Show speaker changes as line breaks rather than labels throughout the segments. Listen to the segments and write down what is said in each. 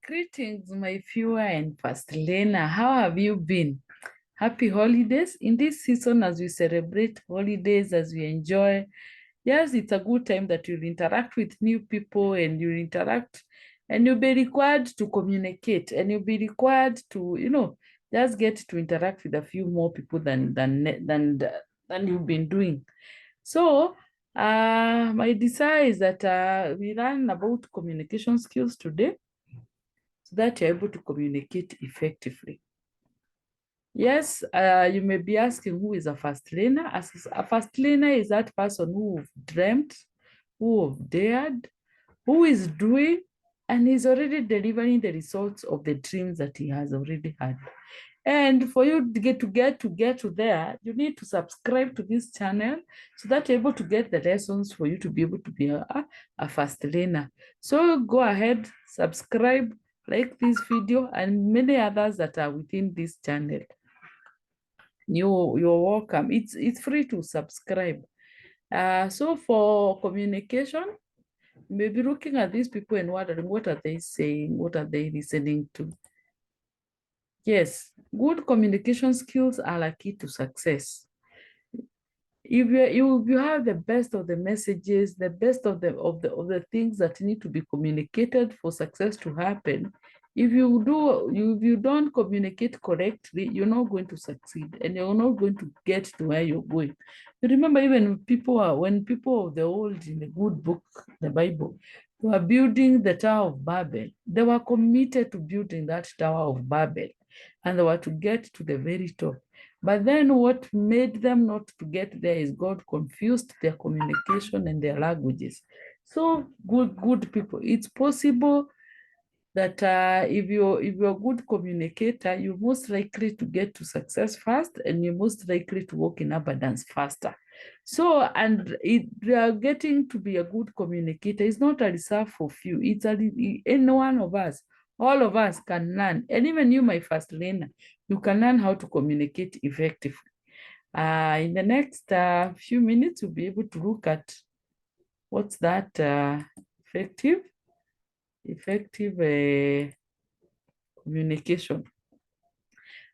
Greetings, my viewer and first learner. How have you been? Happy holidays. In this season, as we celebrate holidays, as we enjoy, yes, it's a good time that you'll interact with new people and you'll interact and you'll be required to communicate and you'll be required to, just get to interact with a few more people than you've been doing. So, my desire is that we learn about communication skills today so that you're able to communicate effectively. Yes, you may be asking who is a first learner. As a first learner is that person who dreamt, who dared, who is doing, and is already delivering the results of the dreams that he has already had. And for you to get to there, you need to subscribe to this channel so that you're able to get the lessons for you to be able to be a fast learner. So go ahead, subscribe, like this video and many others that are within this channel. You're welcome. It's free to subscribe. So for communication, you may be looking at these people and wondering, what are they saying? What are they listening to? Yes, good communication skills are a key to success. If you have the best of the messages, the best of the things that need to be communicated for success to happen, if you don't communicate correctly, you're not going to succeed and you're not going to get to where you're going. You remember, even when people of the old in the good book, the Bible, were building the Tower of Babel, they were committed to building that Tower of Babel and they were to get to the very top. But then what made them not to get there is God confused their communication and their languages. So good people, it's possible that if you're a good communicator, you're most likely to get to success fast and you're most likely to walk in abundance faster. So, and getting to be a good communicator is not a reserve for few. It's any one of us. All of us can learn. And even you, my first learner, you can learn how to communicate effectively. In the next few minutes, you'll be able to look at what's that effective communication.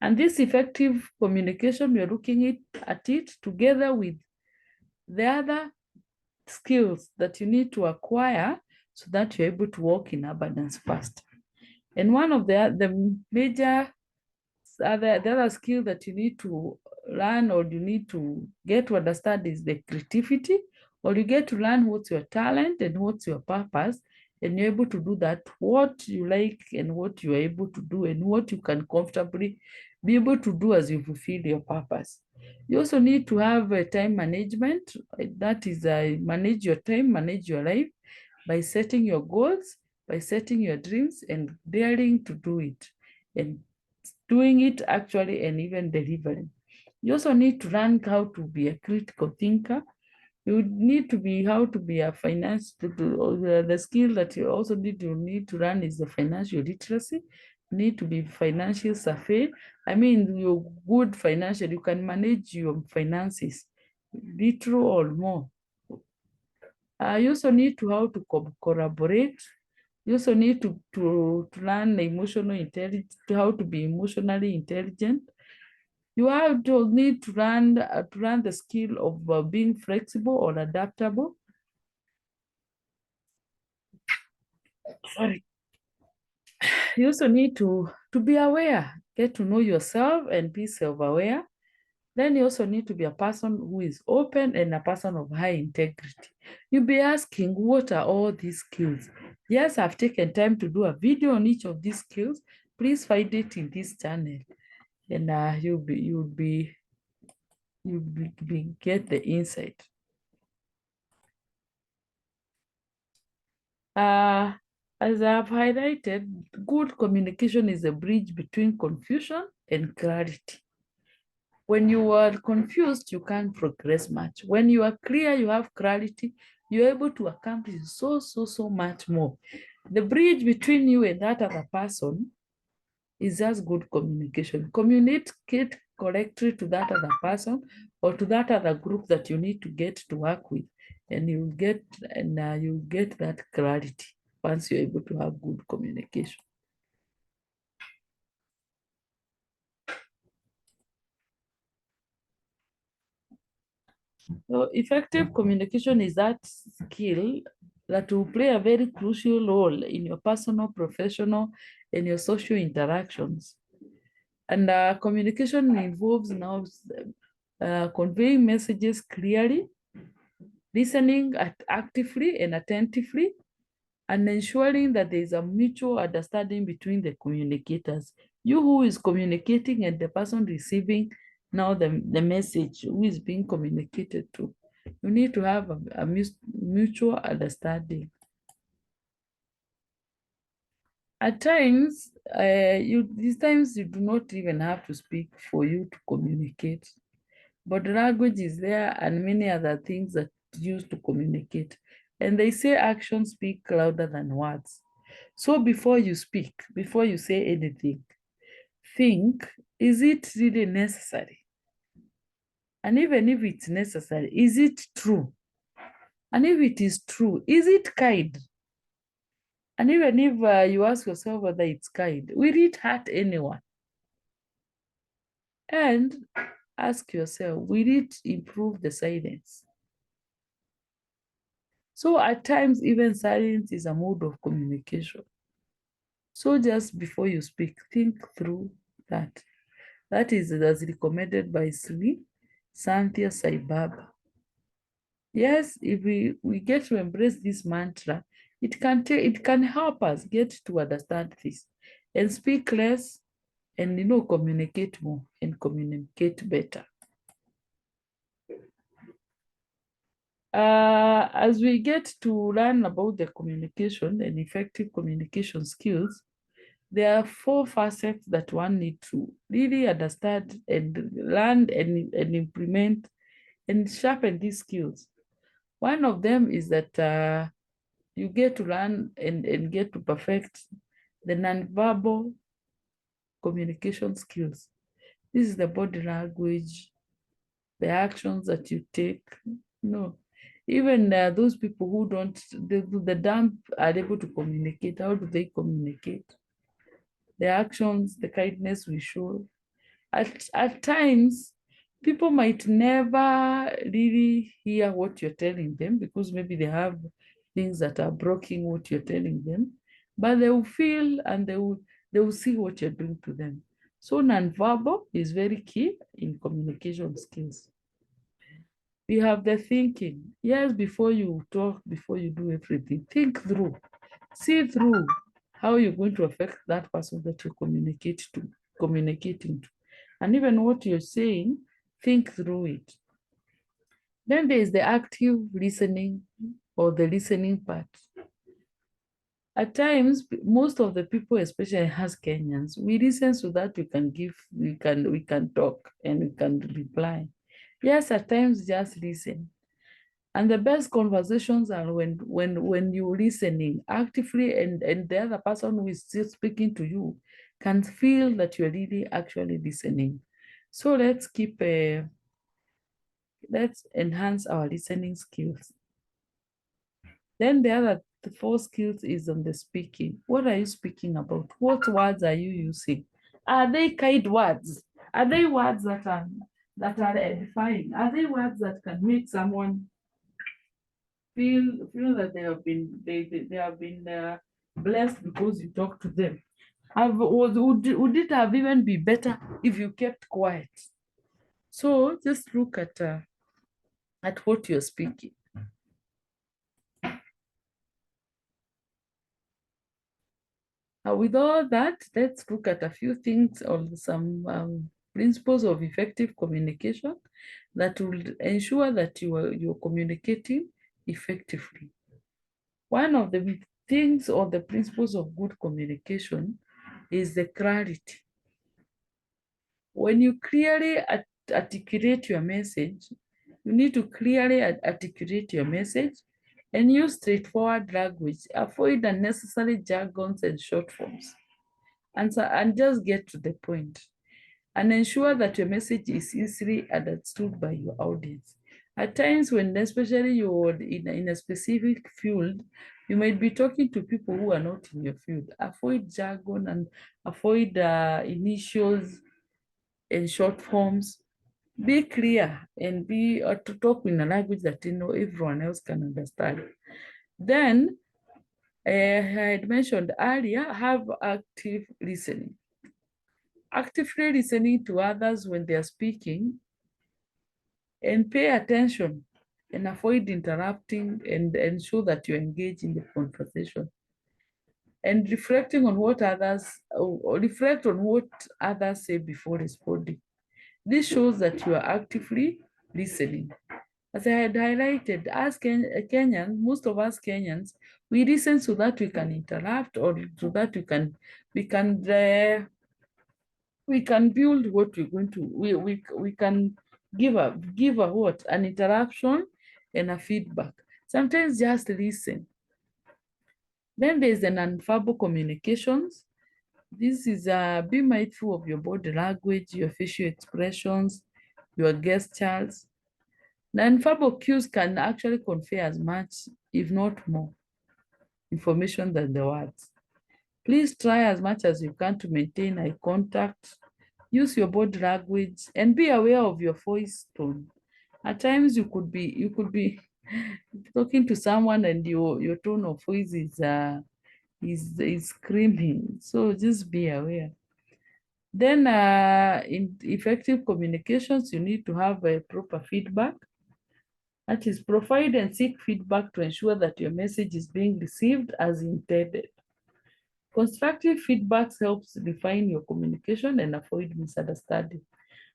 And this effective communication, we are looking at it together with the other skills that you need to acquire so that you're able to walk in abundance fast. And one of the major the other skill that you need to learn or you need to get to understand is the creativity, or you get to learn what's your talent and what's your purpose, and you're able to do that, what you like and what you're able to do and what you can comfortably be able to do as you fulfill your purpose. You also need to have a time management. That is, manage your time, manage your life by setting your goals, by setting your dreams and daring to do it, and doing it actually and even delivering. You also need to learn how to be a critical thinker. You need to be how to be a the skill that you also need to learn is the financial literacy. You need to be financial savvy. I mean, you're good financial, you can manage your finances, little or more. You also need to how to collaborate. You also need to learn emotional intelligence, how to be emotionally intelligent. You have to need to learn the skill of being flexible or adaptable. Sorry. You also need to be aware, get to know yourself and be self-aware. Then you also need to be a person who is open and a person of high integrity. You'll be asking, what are all these skills? Yes, I've taken time to do a video on each of these skills. Please find it in this channel, and you'll get the insight. As I've highlighted, good communication is a bridge between confusion and clarity. When you are confused, you can't progress much. When you are clear, you have clarity, you're able to accomplish so much more. The bridge between you and that other person is just good communication. Communicate correctly to that other person or to that other group that you need to get to work with, and you'll get that clarity once you're able to have good communication. So effective communication is that skill that will play a very crucial role in your personal, professional, and your social interactions. And communication involves now conveying messages clearly, listening actively and attentively, and ensuring that there is a mutual understanding between the communicators. You who is communicating and the person receiving now the message who is being communicated to. You need to have a mutual understanding. At times, these times you do not even have to speak for you to communicate. But language is there and many other things that used to communicate. And they say actions speak louder than words. So before you speak, before you say anything, think, is it really necessary? And even if it's necessary, is it true? And if it is true, is it kind? And even if you ask yourself whether it's kind, will it hurt anyone? And ask yourself, will it improve the silence? So at times, even silence is a mode of communication. So just before you speak, think through that. That is as recommended by Sri Santhya Sai Baba. Yes, if we get to embrace this mantra, it can help us get to understand this and speak less and communicate more and communicate better. As we get to learn about the communication and effective communication skills, there are 4 facets that one needs to really understand and learn and implement and sharpen these skills. One of them is that you get to learn and get to perfect the nonverbal communication skills. This is the body language, the actions that you take. No, even those people who don't, the dumb are able to communicate. How do they communicate? The actions, the kindness we show. At times, people might never really hear what you're telling them because maybe they have things that are blocking what you're telling them, but they will feel and they will see what you're doing to them. So nonverbal is very key in communication skills. We have the thinking. Yes, before you talk, before you do everything, think through, see through how you're going to affect that person that you're communicating to. And even what you're saying, think through it. Then there is the active listening or the listening part. At times, most of the people, especially as Kenyans, we listen so that we can talk and we can reply. Yes, at times just listen. And the best conversations are when you're listening actively and the other person who is still speaking to you can feel that you're really actually listening. So let's enhance our listening skills. Then the 4 skills is on the speaking. What are you speaking about? What words are you using? Are they kind words? Are they words that are edifying? Are they words that can make someone feel that they have been blessed because you talk to them? Would it have even be better if you kept quiet? So just look at what you're speaking. With all that, let's look at a few things on some principles of effective communication that will ensure that you're communicating effectively. One of the things or the principles of good communication is the clarity. When you clearly articulate your message, you need to clearly articulate your message and use straightforward language. Avoid unnecessary jargons and short forms. And just get to the point. And ensure that your message is easily understood by your audience. At times when especially you're in a specific field, you might be talking to people who are not in your field. Avoid jargon and avoid initials and short forms. Be clear and be to talk in a language that everyone else can understand. Then, I had mentioned earlier, have active listening. Actively listening to others when they are speaking and pay attention and avoid interrupting and ensure that you engage in the conversation. And reflecting on what others, or reflect on what others say before responding. This shows that you are actively listening. As I had highlighted, as Kenyans, most of us Kenyans, we listen so that we can interrupt or so that we can we can build what we're going to we can give a what an interruption and a feedback. Sometimes just listen. Then there's the nonverbal communications. This is be mindful of your body language, your facial expressions, your gestures. Nonverbal cues can actually convey as much, if not more, information than the words. Please try as much as you can to maintain eye contact, use your body language, and be aware of your voice tone. At times you could be talking to someone and your tone of voice is screaming. So just be aware. Then in effective communications, you need to have a proper feedback. That is, provide and seek feedback to ensure that your message is being received as intended. Constructive feedback helps refine your communication and avoid misunderstanding.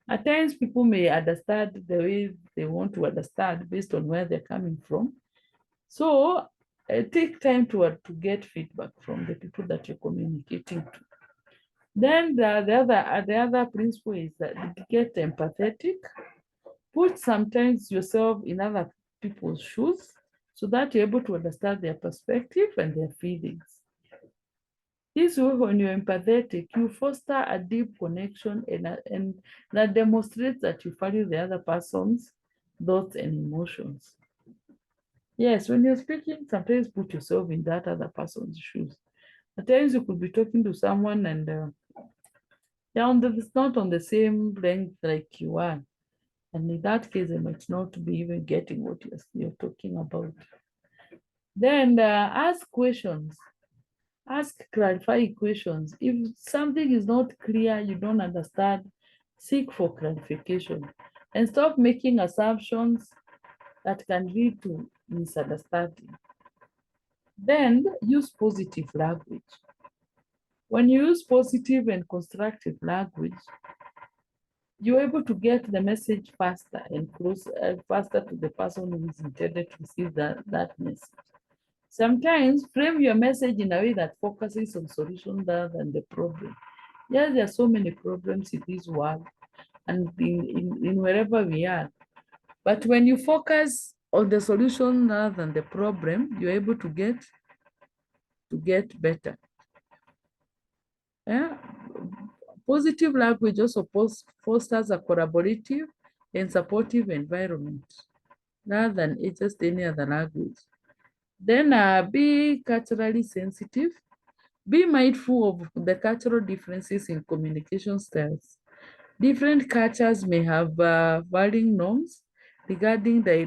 At times, people may understand the way they want to understand based on where they're coming from. So take time to get feedback from the people that you're communicating to. Then the other principle is that get empathetic. Put sometimes yourself in other people's shoes so that you're able to understand their perspective and their feelings. This way, when you're empathetic, you foster a deep connection and that demonstrates that you value the other person's thoughts and emotions. Yes, when you're speaking, sometimes put yourself in that other person's shoes. At times, you could be talking to someone and it's not on the same length like you are. And in that case, they might not be even getting what you're talking about. Then ask questions. Ask clarifying questions. If something is not clear, you don't understand, seek for clarification and stop making assumptions that can lead to misunderstanding. Then use positive language. When you use positive and constructive language, you're able to get the message faster and faster to the person who is intended to receive that message. Sometimes frame your message in a way that focuses on solution rather than the problem. Yes, there are so many problems in this world and in wherever we are. But when you focus on the solution rather than the problem, you're able to get better. Yeah? Positive language also fosters a collaborative and supportive environment rather than just any other language. Then be culturally sensitive. Be mindful of the cultural differences in communication styles. Different cultures may have varying norms regarding the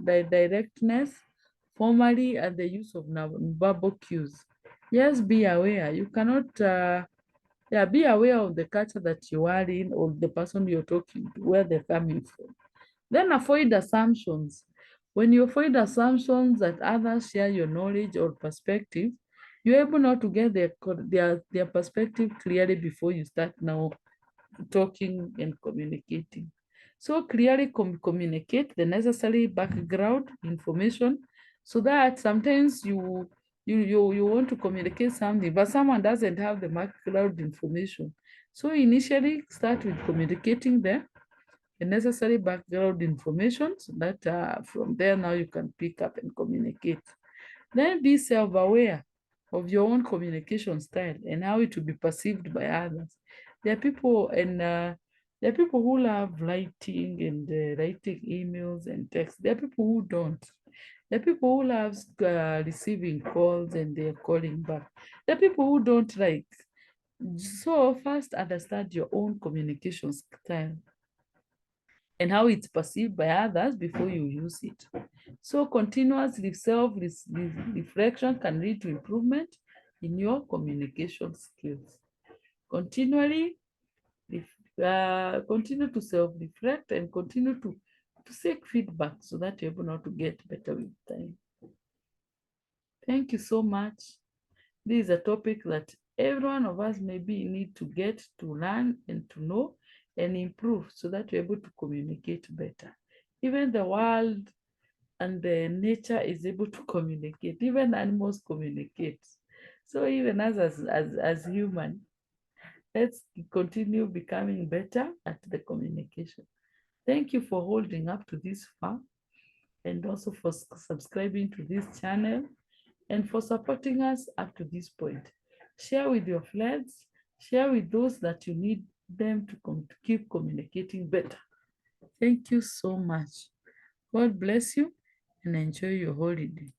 directness, formally, and the use of verbal cues. Yes, be aware. You cannot, be aware of the culture that you are in or the person you're talking to, where they're coming from. Then avoid assumptions. When you avoid assumptions that others share your knowledge or perspective, you're able not to get their perspective clearly before you start now talking and communicating. So clearly communicate the necessary background information so that sometimes you want to communicate something, but someone doesn't have the background information. So initially start with communicating the necessary background information so that from there now you can pick up and communicate. Then be self-aware of your own communication style and how it will be perceived by others. There are people and there are people who love writing and writing emails and texts. There are people who don't. There are people who love receiving calls and they're calling back. There are people who don't like. So first understand your own communication style. and how it's perceived by others before you use it. So continuous self-reflection can lead to improvement in your communication skills. Continually continue to self-reflect and continue to seek feedback so that you're able now to get better with time. Thank you so much. This is a topic that every one of us maybe need to get to learn and to know and improve so that you're able to communicate better. Even the world and the nature is able to communicate. Even animals communicate. So even as human, let's continue becoming better at the communication. Thank you for holding up to this far, and also for subscribing to this channel, and for supporting us up to this point. Share with your friends, share with those that you need them to keep communicating better. Thank you so much. God bless you and enjoy your holiday.